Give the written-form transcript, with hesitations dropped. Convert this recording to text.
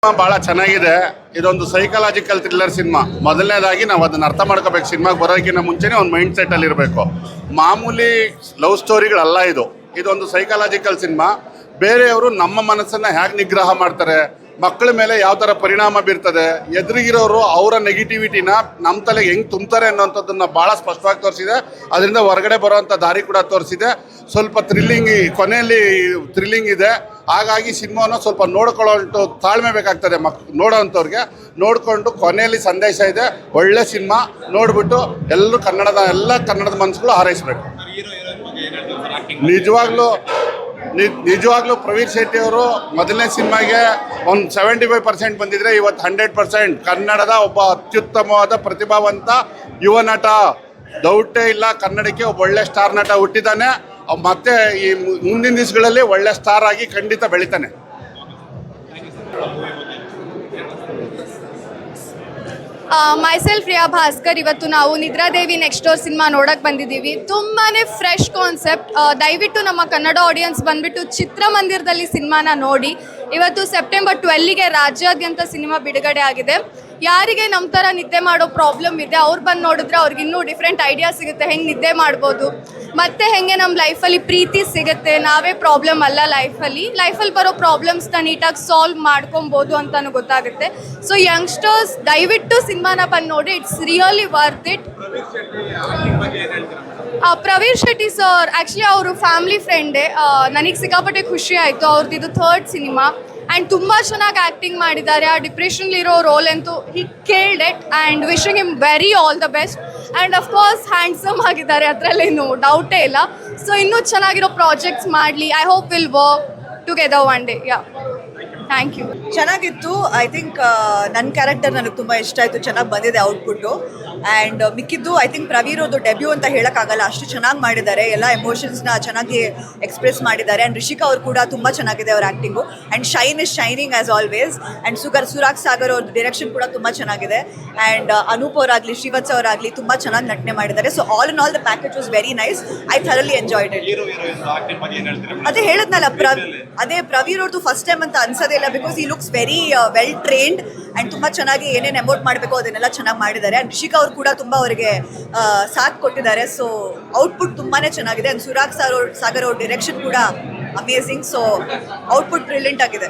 ಬಹಳ ಚೆನ್ನಾಗಿದೆ. ಇದೊಂದು ಸೈಕಲಾಜಿಕಲ್ ಥ್ರಿಲ್ಲರ್ ಸಿನಿಮಾ. ಮೊದಲನೇದಾಗಿ ನಾವು ಅದನ್ನ ಅರ್ಥ ಮಾಡ್ಕೋಬೇಕು. ಸಿನಿಮಾಗೆ ಬರೋಕ್ಕಿಂತ ಮುಂಚೆನೇ ಒಂದು ಮೈಂಡ್ ಸೆಟ್ ಅಲ್ಲಿ ಇರಬೇಕು. ಮಾಮೂಲಿ ಲವ್ ಸ್ಟೋರಿಗಳಲ್ಲ ಇದು. ಇದೊಂದು ಸೈಕಲಾಜಿಕಲ್ ಸಿನಿಮಾ. ಬೇರೆಯವರು ನಮ್ಮ ಮನಸ್ಸನ್ನ ಹೇಗೆ ನಿಗ್ರಹ ಮಾಡ್ತಾರೆ, ಮಕ್ಕಳ ಮೇಲೆ ಯಾವ ಥರ ಪರಿಣಾಮ ಬೀರ್ತದೆ, ಎದುರಿಗಿರೋರು ಅವರ ನೆಗೆಟಿವಿಟಿನ ನಮ್ಮ ತಲೆಗೆ ಹೆಂಗೆ ತುಂಬ್ತಾರೆ ಅನ್ನೋಂಥದ್ದನ್ನು ಭಾಳ ಸ್ಪಷ್ಟವಾಗಿ ತೋರಿಸಿದೆ. ಅದರಿಂದ ಹೊರಗಡೆ ಬರೋವಂಥ ದಾರಿ ಕೂಡ ತೋರಿಸಿದೆ. ಸ್ವಲ್ಪ ಕೊನೆಯಲ್ಲಿ ಥ್ರಿಲ್ಲಿಂಗ್ ಇದೆ. ಹಾಗಾಗಿ ಸಿನಿಮಾವನ್ನು ಸ್ವಲ್ಪ ನೋಡ್ಕೊಳ್ಳೋ ತಾಳ್ಮೆ ಬೇಕಾಗ್ತದೆ ನೋಡೋವಂಥವ್ರಿಗೆ. ನೋಡಿಕೊಂಡು ಕೊನೆಯಲ್ಲಿ ಸಂದೇಶ ಇದೆ. ಒಳ್ಳೆ ಸಿನಿಮಾ ನೋಡಿಬಿಟ್ಟು ಎಲ್ಲ ಕನ್ನಡದ ಮನಸ್ಸುಗಳು ಹಾರೈಸಬೇಕು. ನಿಜವಾಗ್ಲೂ ಪ್ರವೀಣ್ ಶೆಟ್ಟಿ ಅವರು ಮೊದಲನೇ ಸಿನಿಮಾಗೆ ಒಂದು 75% ಬಂದಿದ್ರೆ ಇವತ್ತು 100% ಕನ್ನಡದ ಒಬ್ಬ ಅತ್ಯುತ್ತಮವಾದ ಪ್ರತಿಭಾವಂತ ಯುವ ನಟ. ಡೌಟೇ ಇಲ್ಲ, ಕನ್ನಡಕ್ಕೆ ಒಬ್ಬ ಒಳ್ಳೆ ಸ್ಟಾರ್ ನಟ ಹುಟ್ಟಿದ್ದಾನೆ. ಮತ್ತೆ ಈ ಮುಂದಿನ ದಿವಸಗಳಲ್ಲಿ ಒಳ್ಳೆ ಸ್ಟಾರ್ ಆಗಿ ಖಂಡಿತ ಬೆಳಿತಾನೆ. ಮೈಸೆಲ್ಫ್ ರಿಯಾ ಭಾಸ್ಕರ್. ಇವತ್ತು ನಾವು ನಿದ್ರಾದೇವಿ ನೆಕ್ಸ್ಟ್ ಡೋರ್ ಸಿನಿಮಾ ನೋಡಕ್ಕೆ ಬಂದಿದ್ದೀವಿ. ತುಂಬಾ ಫ್ರೆಶ್ ಕಾನ್ಸೆಪ್ಟ್. ದಯವಿಟ್ಟು ನಮ್ಮ ಕನ್ನಡ ಆಡಿಯನ್ಸ್ ಬಂದುಬಿಟ್ಟು ಚಿತ್ರಮಂದಿರದಲ್ಲಿ ಸಿನಿಮಾನ ನೋಡಿ. ಇವತ್ತು ಸೆಪ್ಟೆಂಬರ್ 12ಗೆ ರಾಜ್ಯಾದ್ಯಂತ ಸಿನಿಮಾ ಬಿಡುಗಡೆ ಆಗಿದೆ. ಯಾರಿಗೆ ನಮ್ಮ ಥರ ನಿದ್ದೆ ಮಾಡೋ ಪ್ರಾಬ್ಲಮ್ ಇದೆ ಅವ್ರು ಬಂದು ನೋಡಿದ್ರೆ ಅವ್ರಿಗೆ ಇನ್ನೂ ಡಿಫ್ರೆಂಟ್ ಐಡಿಯಾ ಸಿಗುತ್ತೆ, ಹೆಂಗೆ ನಿದ್ದೆ ಮಾಡ್ಬೋದು, ಮತ್ತು ಹೆಂಗೆ ನಮ್ಮ ಲೈಫಲ್ಲಿ ಪ್ರೀತಿ ಸಿಗುತ್ತೆ, ನಾವೇ ಪ್ರಾಬ್ಲಮ್ ಅಲ್ಲ ಲೈಫಲ್ಲಿ ಬರೋ ಪ್ರಾಬ್ಲಮ್ಸ್ನ ನೀಟಾಗಿ ಸಾಲ್ವ್ ಮಾಡ್ಕೊಬೋದು ಅಂತಲೂ ಗೊತ್ತಾಗುತ್ತೆ. ಸೊ ಯಂಗ್ಸ್ಟರ್ಸ್ ದಯವಿಟ್ಟು ಸಿನಿಮಾನ ಬಂದು ನೋಡಿ. It's really worth it. Praveen Shetty sir actually ಅವರು ಫ್ಯಾಮಿಲಿ ಫ್ರೆಂಡೇ. ನನಗೆ ಸಿಕ್ಕಾಪಟ್ಟೆ ಖುಷಿ ಆಯಿತು. ಅವ್ರದ್ದು ಇದು 3rd ಸಿನಿಮಾ ಆ್ಯಂಡ್ ತುಂಬ ಚೆನ್ನಾಗಿ ಆ್ಯಕ್ಟಿಂಗ್ ಮಾಡಿದ್ದಾರೆ. ಆ ಡಿಪ್ರೆಷನ್ಲಿರೋ ರೋಲ್ ಅಂತೂ he called it and wishing him very all the best. And of course handsome ಆಗಿದ್ದಾರೆ, ಅದರಲ್ಲೇನು ಡೌಟೇ ಇಲ್ಲ. ಸೊ ಇನ್ನೂ ಚೆನ್ನಾಗಿರೋ ಪ್ರಾಜೆಕ್ಟ್ಸ್ ಮಾಡಲಿ. I hope will work together one day. Yeah, thank you. ಚೆನ್ನಾಗಿತ್ತು. ಐ ಥಿಂಕ್ ನನ್ನ ಕ್ಯಾರೆಕ್ಟರ್ ನನಗೆ ತುಂಬ ಇಷ್ಟ ಆಯಿತು. ಚೆನ್ನಾಗಿ ಬಂದಿದೆ ಔಟ್ಪುಟ್ಟು. ಆ್ಯಂಡ್ ಮಿಕ್ಕಿದ್ದು ಐ ಥಿಂಕ್ ಪ್ರವೀರ್ ಅವ್ರದ್ದು ಡೆಬ್ಯೂ ಅಂತ ಹೇಳೋಕ್ಕಾಗಲ್ಲ, ಅಷ್ಟು ಚೆನ್ನಾಗಿ ಮಾಡಿದ್ದಾರೆ. ಎಲ್ಲ ಎಮೋಷನ್ಸ್ನ ಚೆನ್ನಾಗಿ ಎಕ್ಸ್ಪ್ರೆಸ್ ಮಾಡಿದ್ದಾರೆ. ಆ್ಯಂಡ್ ರಿಷಿಕಾ ಅವರು ಕೂಡ ತುಂಬ ಚೆನ್ನಾಗಿದೆ ಅವ್ರ acting. And Shine is shining as always. And Surag Sagar ಅವ್ರದ್ದು ಡೈರೆಕ್ಷನ್ ಕೂಡ ತುಂಬ ಚೆನ್ನಾಗಿದೆ. ಆ್ಯಂಡ್ ಅನೂಪ್ ಅವರಾಗಲಿ ಶ್ರೀವತ್ಸ ಅವರಾಗಲಿ ತುಂಬ ಚೆನ್ನಾಗಿ ನಟನೆ ಮಾಡಿದ್ದಾರೆ. So all in all the package was very nice. I thoroughly enjoyed it. ಅದೇ ಹೇಳಿದ್ನಲ್ಲ, ಪ್ರವೀರ್ ಅವ್ರದ್ದು ಫಸ್ಟ್ ಟೈಮ್ ಅಂತ ಅನ್ಸೋದೇ ಇಲ್ಲ. ಬಿಕಾಸ್ ಈ looks very well trained and ತುಂಬ ಚೆನ್ನಾಗಿ ಏನೇನು ಎಮೋಟ್ ಮಾಡಬೇಕು ಅದನ್ನೆಲ್ಲ ಚೆನ್ನಾಗಿ ಮಾಡಿದ್ದಾರೆ. ಆ್ಯಂಡ್ ರಿಷಿಕಾ ಅವರು ಕೂಡ ತುಂಬ ಅವರಿಗೆ ಸಾಥ್ ಕೊಟ್ಟಿದ್ದಾರೆ. ಸೊ ಔಟ್ಪುಟ್ ತುಂಬಾ ಚೆನ್ನಾಗಿದೆ. ಆ್ಯಂಡ್ ಸುರಾಗ್ ಸಾಗರ್ ಅವ್ರ ಡೈರೆಕ್ಷನ್ ಕೂಡ ಅಮೇಝಿಂಗ್. ಸೊ ಔಟ್ಪುಟ್ ಬ್ರಿಲಿಯಂಟ್ ಆಗಿದೆ.